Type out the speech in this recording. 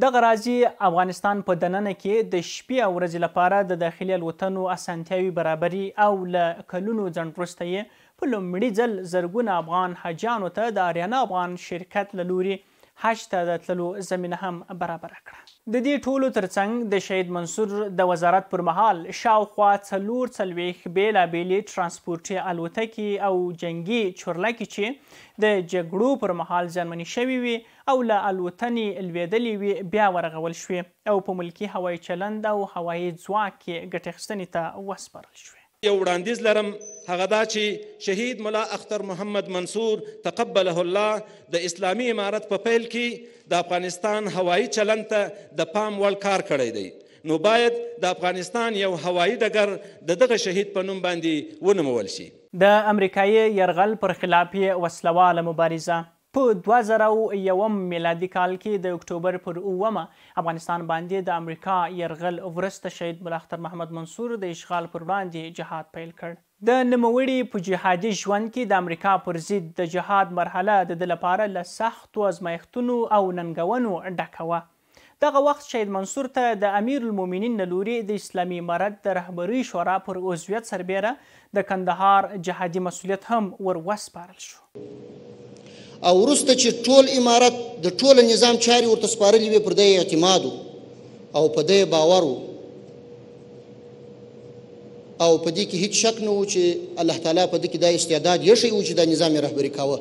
دغه راځي افغانستان په دننه کې د شپې او ورځې لپاره د داخلي الوتنو اسانتیاوې برابري او له کلونو ځنډ وروسته یې په لومړي ځل زرګونه افغان حاجیانو ته د آریانا افغان شرکت له لوري حج ته د تللو زمینه هم برابره کړه. د دې ټولو ترڅنګ د شهید منصور د وزارت پر مهال شاوخوا 440 بېلابېلې ترانسپورټي الوتکې او جنګي چورلکې چې د جګړو پر مهال زیانمنې شوې وي او له الوتنې لوېدلې وي بیا ورغول شوې او په ملکي هوایي چلند او هوایي ځواک کې ګټې اخیستنې ته وسپارل شوې. یو وړاندیز لرم، هغه دا چې شهید ملا اختر محمد منصور تقبله الله د اسلامي امارت په پیل کې د افغانستان هوایي چلند ته د پام وړ کار کړی دی، نو باید د افغانستان یو هوایي ډګر د دغه شهید په نوم باندې ونومول شي. د امریکایي یرغل پر خلاف یې وسلواله مبارزه په 2001 میلادي کال کې د اکتوبر پر 9 افغانستان باندې د امریکا یرغل وروسته شهید ملا اختر محمد منصور د اشغال پر وړاندې جهاد پیل کړ. د نوموړي په جهادي ژوند کې د امریکا پر ضد د جهاد مرحله د ده لپاره له سختو ازمایښتونو او ننګونو ډکه وه. دغه وخت شهید منصور ته د امیر المؤمنین له لوري د اسلامي امارت د رهبرۍ شورا پر عضویت سربیره د کندهار جهادي مسؤلیت هم ور وسپارل شو. او وروسته چې ټول امارت د ټول نظام چارې ورته سپارلې وې، پر دې اعتماد او په دې باور او په دې کې هیڅ شک نه و چې الله تعالی په دې کې دا استعداد یې ښیي و چې دا نظام یې رهبري کاوه.